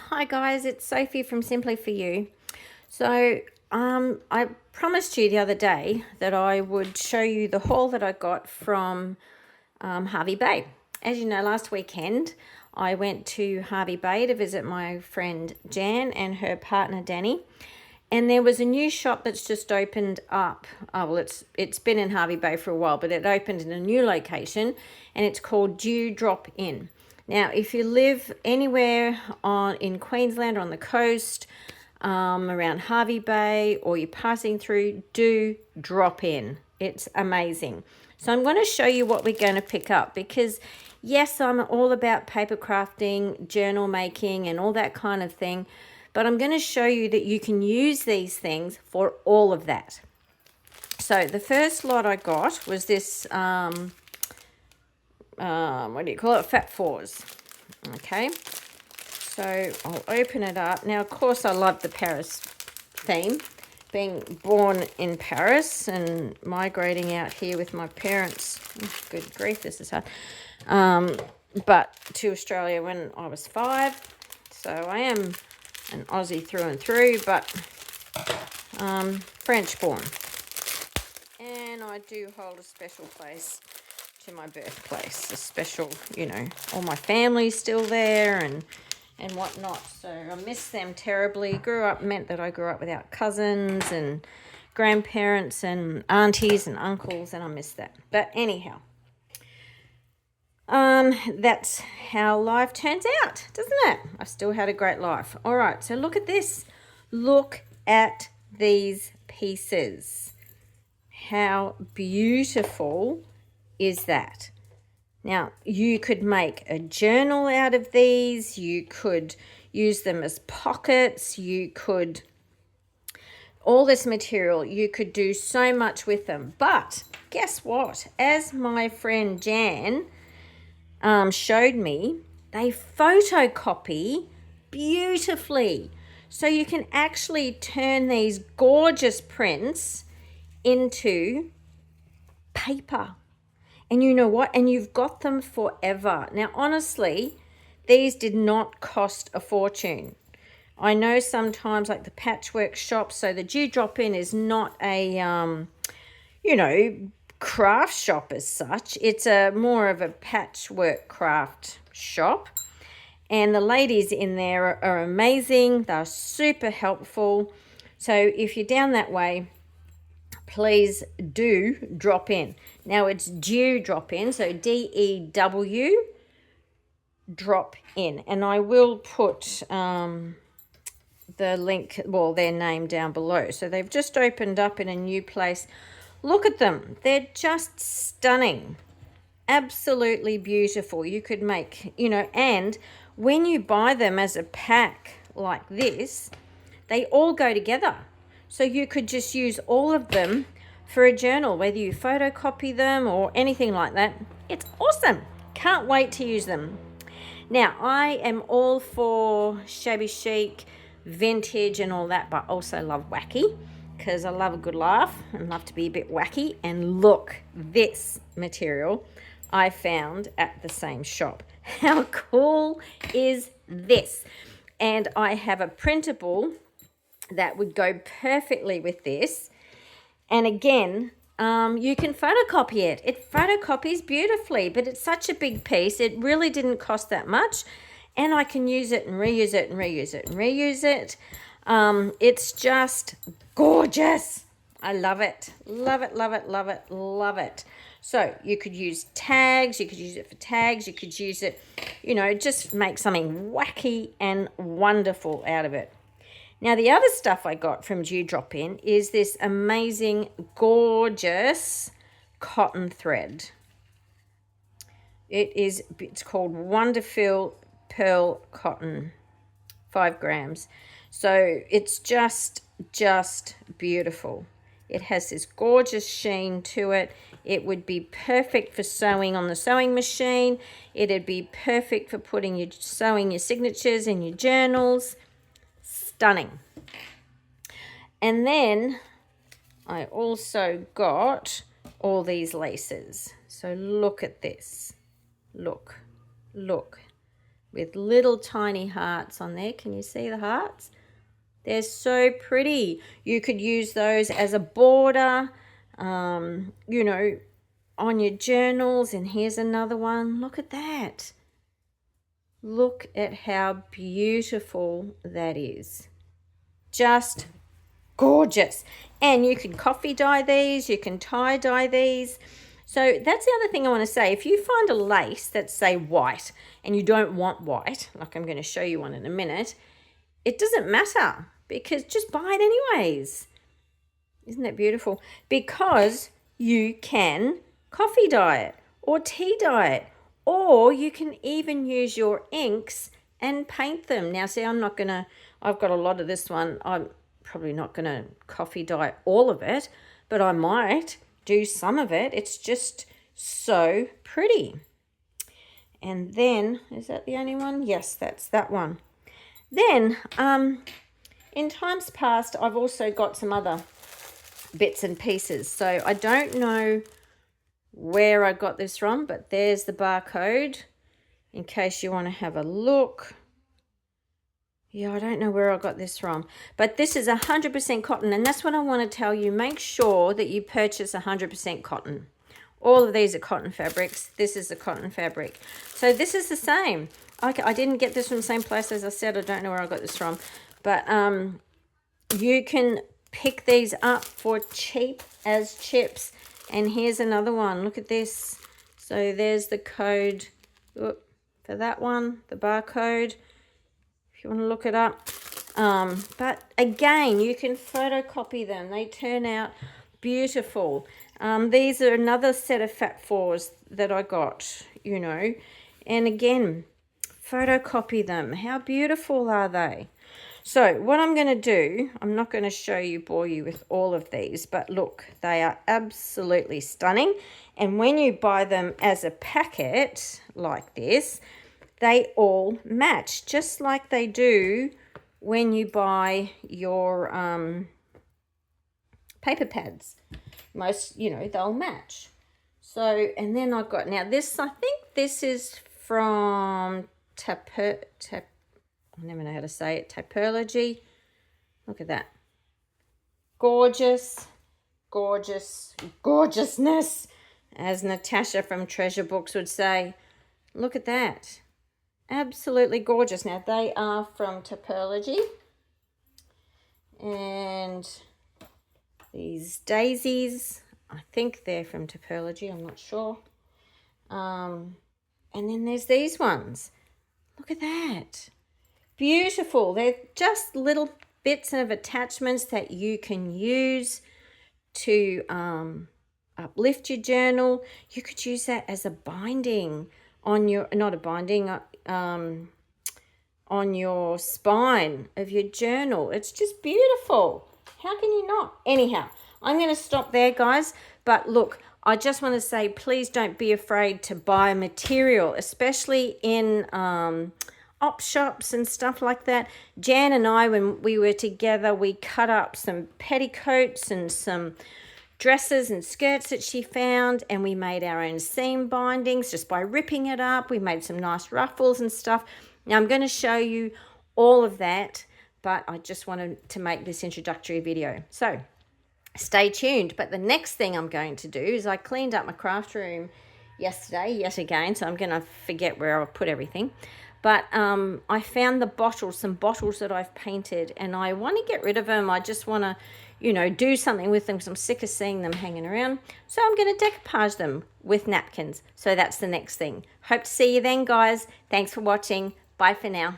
Hi guys, it's Sophie from Simply For You. So I promised you the other day that I would show you the haul that I got from Hervey Bay. As you know, last weekend I went to Hervey Bay to visit my friend Jan and her partner Danny. And there was a new shop that's just opened up. It's been in Hervey Bay for a while, but it opened in a new location, and it's called Dew Drop In. Now, if you live anywhere in Queensland or on the coast, around Hervey Bay, or you're passing through, do drop in. It's amazing. So I'm going to show you what we're going to pick up because, yes, I'm all about paper crafting, journal making, and all that kind of thing. But I'm going to show you that you can use these things for all of that. So the first lot I got was this, what do you call it? Fat Fours. Okay. So I'll open it up. Now, of course, I love the Paris theme. Being born in Paris and migrating out here with my parents. Oh, good grief, this is hard. But to Australia when I was 5. So I am an Aussie through and through, but French born. And I do hold a special place to my birthplace. A special, all my family's still there and whatnot. So I miss them terribly. Meant that I grew up without cousins and grandparents and aunties and uncles, and I miss that. But anyhow, that's how life turns out, doesn't it? I've still had a great life. All right, so look at this. Look at these pieces. How beautiful is that? Now, you could make a journal out of these. You could use them as pockets. All this material, you could do so much with them. But guess what? As my friend Jan showed me, they photocopy beautifully. So you can actually turn these gorgeous prints into paper. And you know what? And you've got them forever. Now, honestly, these did not cost a fortune. I know sometimes like the patchwork shops, so the Dew Drop In is not a, craft shop as such. It's more of a patchwork craft shop. And the ladies in there are amazing. They're super helpful. So if you're down that way, please do drop in. Now it's Dew Drop In, so DEW drop in. And I will put the link, their name down below. So they've just opened up in a new place. Look at them. They're just stunning. Absolutely beautiful. You could make, and when you buy them as a pack like this, they all go together. So you could just use all of them for a journal, whether you photocopy them or anything like that. It's awesome. Can't wait to use them. Now, I am all for shabby chic, vintage and all that, but also love wacky because I love a good laugh and love to be a bit wacky. And look, this material I found at the same shop. How cool is this? And I have a printable that would go perfectly with this. And again, you can photocopy it. It photocopies beautifully, but it's such a big piece. It really didn't cost that much. And I can use it and reuse it and reuse it and reuse it. It's just gorgeous. I love it. Love it, love it, love it, love it. So you could use tags. You could use it for tags. You could use it, just make something wacky and wonderful out of it. Now, the other stuff I got from Dew Drop In is this amazing, gorgeous cotton thread. It's called Wonderful Pearl Cotton, 5 grams. So it's just beautiful. It has this gorgeous sheen to it. It would be perfect for sewing on the sewing machine. It'd be perfect for sewing your signatures in your journals. Stunning. And then I also got all these laces. So look at this. Look. with little tiny hearts on there. Can you see the hearts? They're so pretty. You could use those as a border, you know, on your journals. And here's another one. Look at that. Look at how beautiful that is. Just gorgeous. And you can coffee dye these. You can tie dye these. So that's the other thing I want to say. If you find a lace that's, say, white and you don't want white, like I'm going to show you one in a minute, it doesn't matter because just buy it anyways. Isn't that beautiful? Because you can coffee dye it or tea dye it, or you can even use your inks and paint them. Now, see, I've got a lot of this one. I'm probably not going to coffee dye all of it, but I might do some of it. It's just so pretty. And then, is that the only one? Yes, that's that one. Then, in times past, I've also got some other bits and pieces. So I don't know where I got this from, but there's the barcode in case you want to have a look. Yeah, I don't know where I got this from, but this is 100% cotton, and that's what I want to tell you. Make sure that you purchase 100% cotton. All of these are cotton fabrics. This is the cotton fabric. So this is the same. I didn't get this from the same place. As I said, I don't know where I got this from, but you can pick these up for cheap as chips. And here's another one. Look at this. So there's the code for that one, the barcode, if you want to look it up. But again, you can photocopy them. They turn out beautiful. These are another set of Fat Fours that I got, you know. And again, photocopy them. How beautiful are they? So what I'm going to do, I'm not going to bore you with all of these, but look, they are absolutely stunning. And when you buy them as a packet like this, they all match, just like they do when you buy your paper pads. Most, you know, they'll match. So, and then I've got, now this, I think this is from I never know how to say it, typology. Look at that. Gorgeous, gorgeous, gorgeousness, as Natasha from Treasure Books would say. Look at that. Absolutely gorgeous. Now, they are from Typology. And these daisies, I think they're from Typology. I'm not sure. And then there's these ones. Look at that. Beautiful. They're just little bits of attachments that you can use to uplift your journal. You could use that as a binding on your, not a binding, on your spine of your journal. It's just beautiful. How can you not? Anyhow, I'm going to stop there, guys. But look, I just want to say, please don't be afraid to buy material, especially in op shops and stuff like that. Jan and I, when we were together, we cut up some petticoats and some dresses and skirts that she found, and we made our own seam bindings just by ripping it up. We made some nice ruffles and stuff. Now I'm going to show you all of that, but I just wanted to make this introductory video. So stay tuned. But the next thing I'm going to do is I cleaned up my craft room yesterday, yet again, so I'm going to forget where I put everything. But I found the bottles, some bottles that I've painted, and I want to get rid of them. I just want to, you know, do something with them because I'm sick of seeing them hanging around. So I'm going to decoupage them with napkins. So that's the next thing. Hope to see you then, guys. Thanks for watching. Bye for now.